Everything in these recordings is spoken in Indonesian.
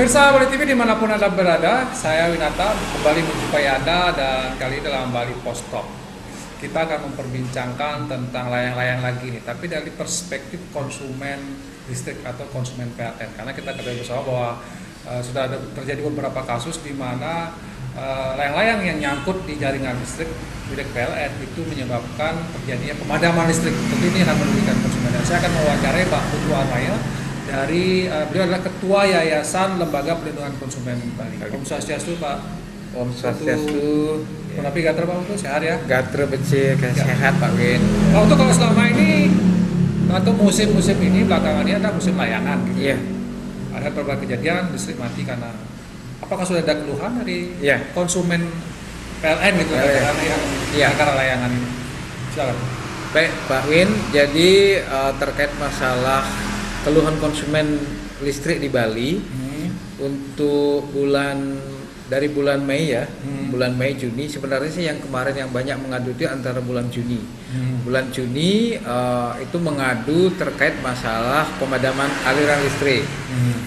Pemirsa Bali TV dimanapun Anda berada, saya Winata kembali menjumpai Anda dan kali ini dalam Bali Post Talk. Kita akan memperbincangkan tentang layang-layang lagi nih, tapi dari perspektif konsumen listrik atau konsumen PLN. Karena kita ketahui bersama bahwa sudah ada terjadi beberapa kasus di mana layang-layang yang nyangkut di jaringan listrik milik PLN itu menyebabkan terjadinya pemadaman listrik. Tentu ini akan merugikan konsumen. Dan saya akan mewawancarai Pak Putu Armail dari beliau adalah Ketua Yayasan Lembaga Perlindungan Konsumen Bali. Om Swastiastu Pak. Om Swastiastu. Menapi gatra Pak Putu, sehat ya? Gatra becik, sehat Pak Win. Pak Putu, kalau selama ini atau musim-musim ini belakangan ini ada musim layangan gitu. Iya. Ada beberapa kejadian listrik mati karena apakah sudah ada keluhan dari Iya. konsumen PLN gitu karena yang karena layangan ini? Silakan. Baik Pak Win, jadi terkait masalah keluhan konsumen listrik di Bali untuk dari bulan Mei ya, bulan Mei Juni sebenarnya sih yang kemarin yang banyak mengadu itu antara bulan Juni. Bulan Juni itu mengadu terkait masalah pemadaman aliran listrik.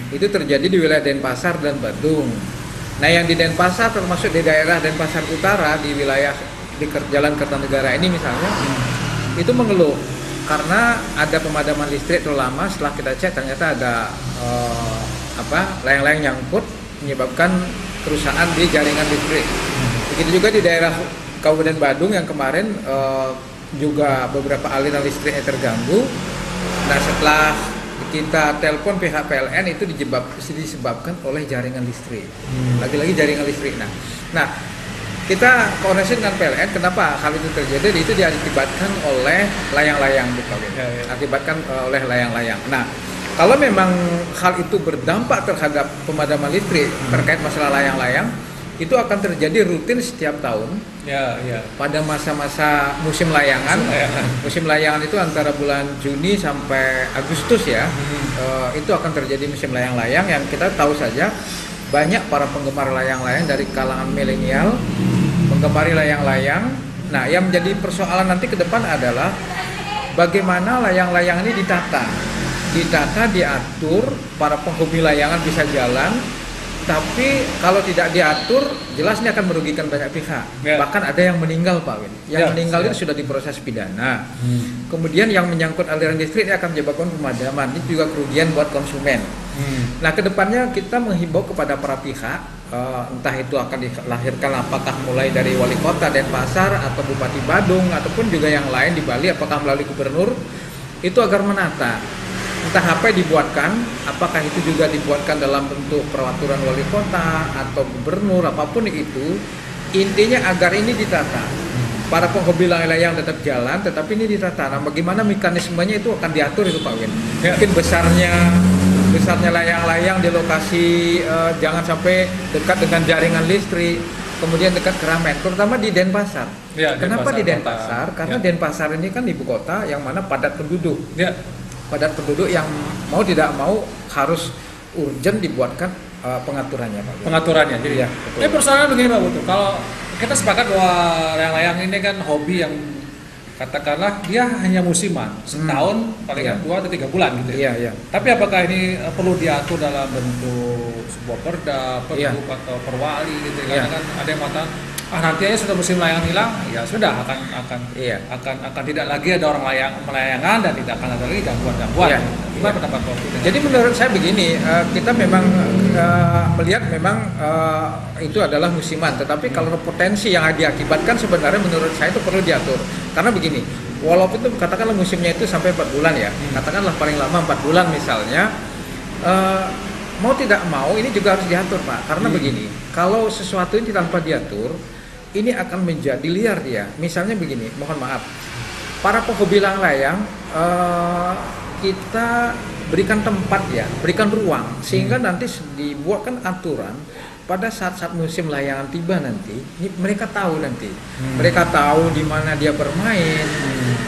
Itu terjadi di wilayah Denpasar dan Badung. Nah yang di Denpasar termasuk di daerah Denpasar Utara di wilayah di Jalan Kertanegara ini misalnya itu mengeluh karena ada pemadaman listrik terlalu lama. Setelah kita cek ternyata ada layang-layang nyangkut menyebabkan kerusakan di jaringan listrik. Begitu juga di daerah Kabupaten Badung yang kemarin juga beberapa aliran listriknya terganggu. Nah setelah kita telepon pihak PLN itu disebabkan oleh jaringan listrik. Lagi-lagi jaringan listrik. Nah kita koordinasi dengan PLN, kenapa hal itu terjadi? Itu diakibatkan oleh layang-layang, akibatkan oleh layang-layang. Nah, kalau memang hal itu berdampak terhadap pemadaman listrik terkait masalah layang-layang, itu akan terjadi rutin setiap tahun. Pada masa-masa musim layangan. Musim layangan itu antara bulan Juni sampai Agustus ya. Itu akan terjadi musim layang-layang yang kita tahu saja. Banyak para penggemar layang-layang dari kalangan milenial menggemari layang-layang. Nah, yang menjadi persoalan nanti ke depan adalah bagaimana layang-layang ini ditata, diatur, para penghobi layangan bisa jalan. Tapi kalau tidak diatur, jelas ini akan merugikan banyak pihak. Bahkan ada yang meninggal Pak Win. Yang meninggal itu sudah diproses pidana. Kemudian yang menyangkut aliran listrik ini akan menyebabkan pemadaman. Ini juga kerugian buat konsumen. Nah, kedepannya kita menghimbau kepada para pihak, entah itu akan dilahirkan apakah mulai dari wali kota Denpasar atau Bupati Badung ataupun juga yang lain di Bali, apakah melalui gubernur, itu agar menata. Entah apa yang dibuatkan, apakah itu juga dibuatkan dalam bentuk peraturan wali kota atau gubernur, apapun itu, intinya agar ini ditata. Para penghobi layang-layang tetap jalan, tetapi ini ditata. Nah, bagaimana mekanismenya itu akan diatur itu Pak Win. Mungkin besarnya layang-layang di lokasi jangan sampai dekat dengan jaringan listrik, kemudian dekat keramaian, terutama di Denpasar. Kenapa di Denpasar? Karena Denpasar ini kan ibu kota yang mana padat penduduk. Padat penduduk yang mau tidak mau harus urgent dibuatkan pengaturannya Pak. Pengaturannya. Jadi ini persoalan begini Pak Putu. Kalau kita sepakat bahwa layang-layang ini kan hobi yang katakanlah dia hanya musiman, setahun paling 2 atau 3 bulan gitu ya. Tapi apakah ini perlu diatur dalam bentuk sebuah perda, pergub atau perwali gitu? Karena kan ada yang mengatakan nanti aja sudah musim layangan hilang, ya sudah akan tidak lagi ada orang melayangan dan tidak akan ada lagi gangguan-gangguan. Gimana pendapat Pak? Jadi menurut saya begini, kita memang melihat memang itu adalah musiman, tetapi kalau potensi yang diakibatkan sebenarnya menurut saya itu perlu diatur. Karena begini, walaupun itu katakanlah musimnya itu sampai 4 bulan ya, katakanlah paling lama 4 bulan misalnya, mau tidak mau ini juga harus diatur Pak. Karena begini, kalau sesuatu ini tanpa diatur, ini akan menjadi liar dia. Misalnya begini, mohon maaf, para penghobi layang kita berikan tempat ya, berikan ruang sehingga nanti dibuatkan aturan pada saat-saat musim layangan tiba nanti, mereka tahu nanti, mereka tahu di mana dia bermain,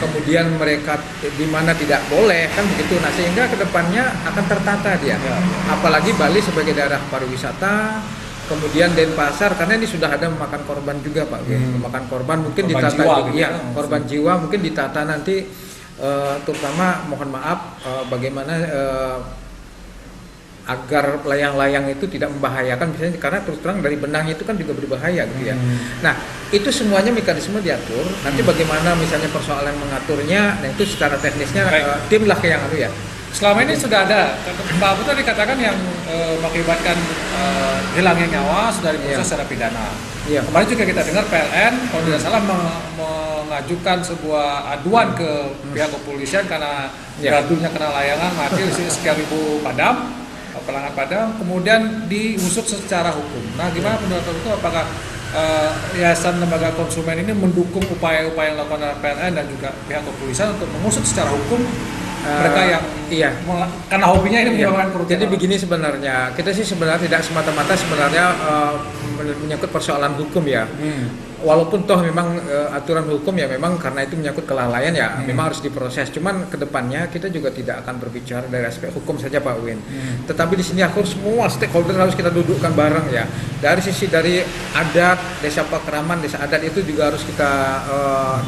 kemudian mereka di mana tidak boleh kan begitu. Nah sehingga kedepannya akan tertata dia. Apalagi Bali sebagai daerah pariwisata. Kemudian Denpasar karena ini sudah ada memakan korban juga Pak, memakan korban mungkin korban ditata jiwa, ya, korban jiwa mungkin ditata nanti terutama mohon maaf bagaimana agar layang-layang itu tidak membahayakan, misalnya karena terus terang dari benangnya itu kan juga berbahaya gitu ya. Nah itu semuanya mekanisme diatur. Nanti bagaimana misalnya persoalan mengaturnya, nah itu secara teknisnya tim lah yang ya. Selama ini sudah ada, Pak Abu tadi dikatakan yang mengakibatkan hilangnya nyawa sudah diproses secara pidana. Iya. Kemarin juga kita dengar PLN kalau tidak salah mengajukan sebuah aduan ke pihak kepolisian karena gaduhnya kena layangan mati sekian ribu pelanggan padam, kemudian diusut secara hukum. Nah, gimana pendapat itu? Apakah Yayasan Lembaga Konsumen ini mendukung upaya-upaya yang dilakukan oleh PLN dan juga pihak kepolisian untuk mengusut secara hukum mereka yang karena hobinya ini menyebabkan kerugian? Jadi begini sebenarnya, kita sih sebenarnya tidak semata-mata sebenarnya menyangkut persoalan hukum ya. Walaupun toh memang aturan hukum ya memang karena itu menyangkut kelalaian ya memang harus diproses. Cuman kedepannya kita juga tidak akan berbicara dari aspek hukum saja Pak Win. Tetapi di sini aku semua stakeholder harus kita dudukkan bareng ya. Dari sisi dari adat, desa Pakraman, desa adat itu juga harus kita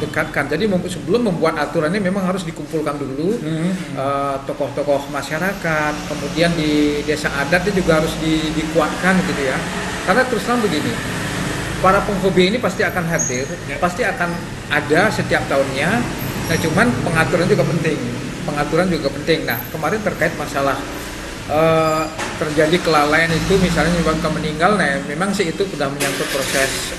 dekatkan. Jadi sebelum membuat aturannya memang harus dikumpulkan dulu tokoh-tokoh masyarakat. Kemudian di desa adat itu juga harus dikuatkan gitu ya. Karena terus terang begini, para penghobi ini pasti akan hadir, pasti akan ada setiap tahunnya. Nah, cuman pengaturan juga penting. Nah, kemarin terkait masalah terjadi kelalaian itu, misalnya menyebabkan meninggal, nah memang sih itu sudah menyangkut proses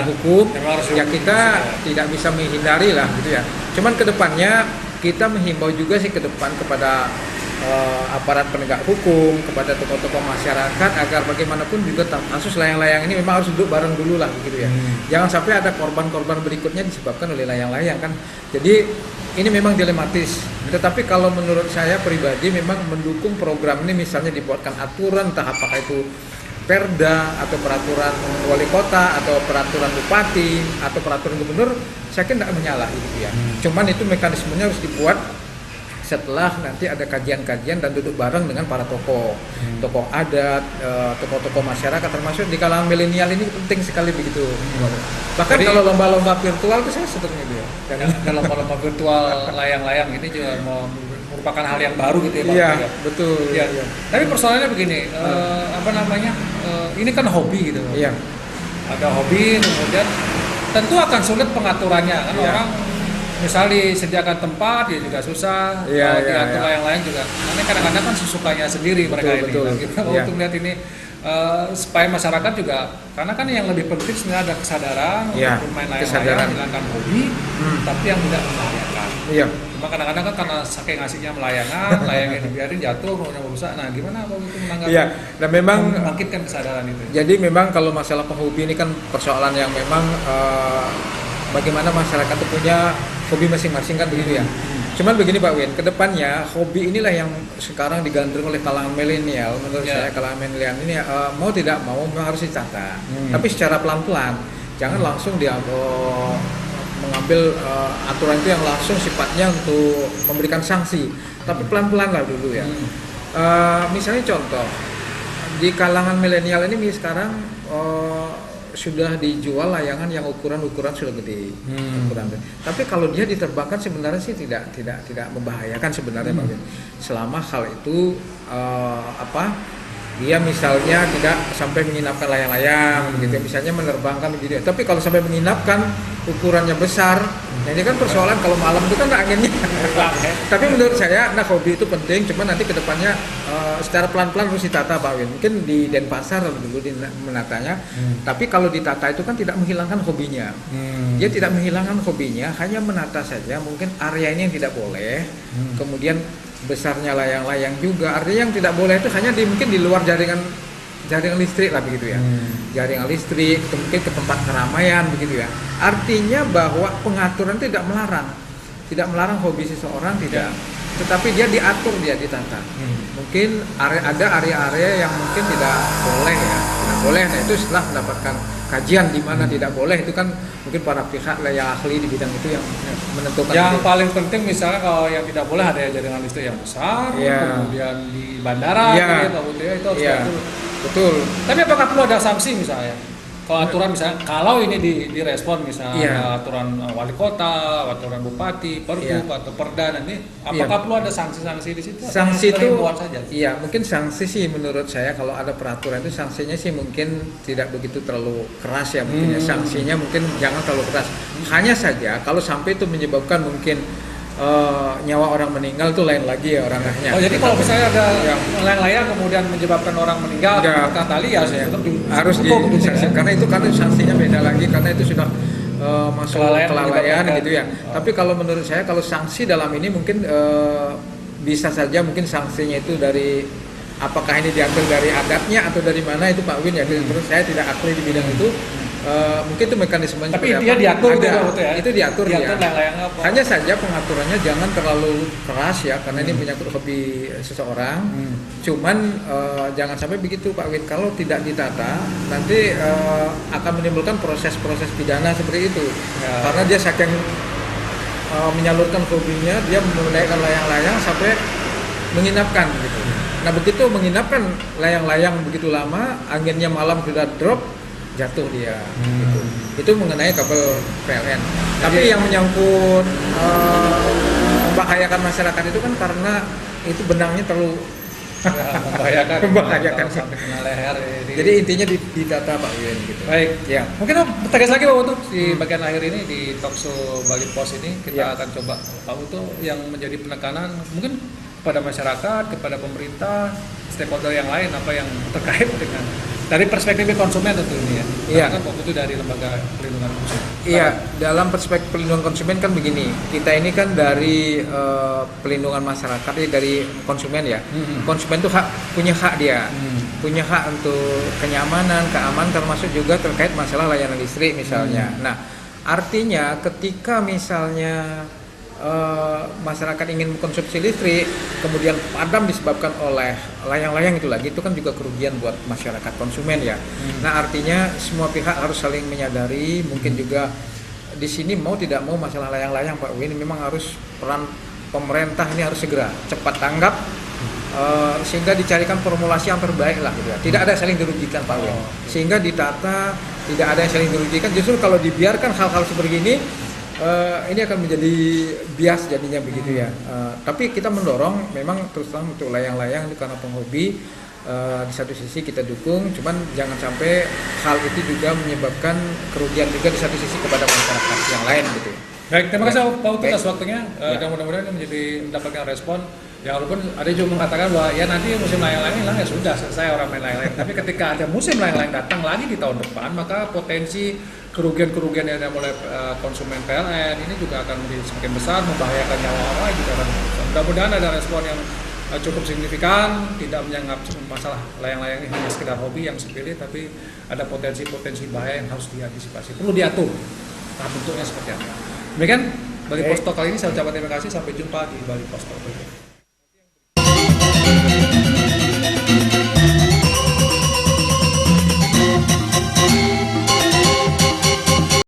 hukum. Ya kita tidak bisa menghindari lah gitu ya. Cuman kedepannya kita menghimbau juga sih ke depan kepada aparat penegak hukum, kepada tokoh-tokoh masyarakat agar bagaimanapun juga kasus layang-layang ini memang harus duduk bareng dulu lah gitu ya. Jangan sampai ada korban-korban berikutnya disebabkan oleh layang-layang kan. Jadi ini memang dilematis. Tetapi kalau menurut saya pribadi memang mendukung program ini, misalnya dibuatkan aturan entah apakah itu perda atau peraturan wali kota atau peraturan bupati atau peraturan gubernur, saya kira tidak menyalahi gitu ya. Cuman itu mekanismenya harus dibuat setelah nanti ada kajian-kajian dan duduk bareng dengan para tokoh adat, tokoh-tokoh masyarakat, termasuk di kalangan milenial ini penting sekali begitu. Bahkan jadi, kalau lomba-lomba virtual itu saya setuju gitu ya. Dan lomba-lomba virtual layang-layang ini juga merupakan hal yang baru gitu ya Pak. Iya, betul. Ya. Tapi persoalannya begini, ini kan hobi gitu. Iya. Ada hobi, kemudian tentu akan sulit pengaturannya kan orang. Misalnya disediakan tempat, dia juga susah. Kalau diatur layang-layang juga. Karena kadang-kadang kan sesukanya sendiri mereka ini. Nah, kita untuk melihat ini supaya masyarakat juga, karena kan yang lebih penting sebenarnya ada kesadaran untuk main layang-layang, hilangkan hobi, tapi yang tidak membahayakan. Cuma kadang-kadang kan karena saking asiknya melayangan, layangnya dibiarin jatuh, kemudian rusak. Nah, gimana kalau itu menanggapi? Dan memang membangkitkan kesadaran itu. Jadi memang kalau masalah penghobi ini kan persoalan yang memang bagaimana masyarakat itu punya hobi masing-masing kan begitu ya. Cuman begini Pak Win, kedepannya hobi inilah yang sekarang digandrung oleh kalangan milenial. Menurut saya kalangan milenial ini mau tidak mau memang harus ditata. Tapi secara pelan-pelan, jangan langsung dia mengambil aturan itu yang langsung sifatnya untuk memberikan sanksi. Tapi pelan-pelan lah dulu ya. Misalnya contoh, di kalangan milenial ini sekarang sudah dijual layangan yang ukuran sudah gede, tapi kalau dia diterbangkan sebenarnya sih tidak membahayakan sebenarnya Pak. Selama hal itu dia misalnya tidak sampai menginapkan layang-layang gitu, misalnya menerbangkan gitu. Tapi kalau sampai menginapkan ukurannya besar, nah ini kan persoalan kalau malam itu kan anginnya. Tapi menurut saya, hobi itu penting, cuma nanti kedepannya secara pelan-pelan harus ditata Pak Win. Mungkin di Denpasar dulu menatanya, tapi kalau ditata itu kan tidak menghilangkan hobinya. Dia tidak menghilangkan hobinya, hanya menata saja. Mungkin area ini yang tidak boleh, kemudian besarnya layang-layang juga. Artinya yang tidak boleh itu hanya mungkin di luar jaringan listrik lah begitu ya. Jaringan listrik, mungkin ke tempat keramaian begitu ya. Artinya bahwa pengaturan tidak melarang hobi seseorang, tidak. Tetapi dia diatur, dia ditata. Mungkin ada area-area yang mungkin tidak boleh ya, tidak boleh. Nah itu setelah mendapatkan kajian di mana tidak boleh, itu kan mungkin para pihak lah yang ahli di bidang itu yang menentukan. Yang paling penting misalnya kalau yang tidak boleh ada jaringan listrik yang besar, kemudian di bandara, itu harus diatur. Betul. Tapi apakah perlu ada sanksi misalnya? Kalau aturan misalnya, kalau ini direspon misalnya Iya. ada aturan wali kota, aturan bupati, pergub atau perda nanti, apakah perlu ada sanksi-sanksi di situ? Atau Sanksi sekedar itu, himbauan saja? iya mungkin sanksi sih menurut saya kalau ada peraturan itu sanksinya sih mungkin tidak begitu terlalu keras ya mungkin ya. Sanksinya mungkin jangan terlalu keras. Hanya saja kalau sampai itu menyebabkan mungkin nyawa orang meninggal itu lain lagi ya orangnya. Oh jadi kalau misalnya ada Yang layang-layang kemudian menyebabkan orang meninggal, Enggak. kata tali ya tetap harus dihukum gitu disanksi ya. karena sanksinya beda lagi karena itu sudah masuk Kelalaian kelalaian menyebabkan. gitu ya. Tapi kalau menurut saya kalau sanksi dalam ini mungkin bisa saja mungkin sanksinya itu dari apakah ini diambil dari adatnya atau dari mana itu Pak Win ya. Terus saya tidak ahli di bidang itu. Mungkin itu mekanismenya Tapi seperti intinya apa? diatur Ada, gitu, Pak, ya? itu diatur ya. layang-layang apa? Hanya saja pengaturannya jangan terlalu keras ya karena ini menyangkut hobi seseorang. Cuman jangan sampai begitu Pak Win, kalau tidak ditata nanti akan menimbulkan proses-proses pidana seperti itu. Ya. Karena dia saking menyalurkan hobinya, dia menaikkan layang-layang sampai menginapkan gitu. Nah begitu menginapkan layang-layang begitu lama, anginnya malam sudah drop, jatuh dia. Gitu. Itu mengenai kapal PLN. Tapi yang menyangkut membahayakan masyarakat itu kan karena itu benangnya terlalu Ya, membahayakan. kalau sampai kena leher. Jadi intinya ditata Pak Win gitu. Baik. Ya. Mungkin tegas lagi Pak Utu di bagian akhir ini di talkshow Bali Pos ini kita akan coba Pak Utu yang menjadi penekanan mungkin kepada masyarakat, kepada pemerintah, stakeholder yang lain apa yang terkait dengan dari perspektif konsumen tentu ini ya. Iya. Karena kan Pak Utu dari lembaga perlindungan konsumen. Iya, dalam perspektif pelindungan konsumen kan begini. Kita ini kan dari pelindungan masyarakat, dari konsumen ya. Konsumen itu punya hak dia, punya hak untuk kenyamanan, keamanan, termasuk juga terkait masalah layanan listrik misalnya. Nah, artinya ketika misalnya masyarakat ingin mengkonsumsi listrik, kemudian padam disebabkan oleh layang-layang itu lagi, itu kan juga kerugian buat masyarakat konsumen ya. Nah artinya semua pihak harus saling menyadari, mungkin juga di sini mau tidak mau masalah layang-layang Pak Win memang harus peran pemerintah ini harus segera cepat tanggap sehingga dicarikan formulasi yang terbaik lah gitu ya. Tidak ada saling dirugikan Pak Win, sehingga ditata tidak ada yang saling dirugikan. Justru kalau dibiarkan hal-hal seperti ini ini akan menjadi bias jadinya begitu ya. Tapi kita mendorong memang terus terang untuk layang-layang itu karena penghobi. Di satu sisi kita dukung, cuman jangan sampai hal itu juga menyebabkan kerugian juga di satu sisi kepada masyarakat yang lain gitu. Baik, terima kasih Pak Utu atas Baik. waktunya. Ya. Dan mudah-mudahan ini mendapatkan respon. Ya walaupun ada juga mengatakan bahwa ya nanti musim layang-layang hilang ya sudah selesai orang main layang-layang. Tapi ketika ada musim layang-layang datang lagi di tahun depan, maka potensi kerugian-kerugian yang ada oleh konsumen PLN ini juga akan menjadi semakin besar, membahayakan nyawa orang juga akan besar. Mudah-mudahan ada respon yang cukup signifikan, tidak menganggap masalah layang-layang ini hanya sekedar hobi yang sepele, tapi ada potensi-potensi bahaya yang harus diantisipasi. Perlu diatur. Nah, bentuknya seperti apa. Demikian bagi Post Talk kali ini saya ucapkan terima kasih. Sampai jumpa di Bali Post Talk.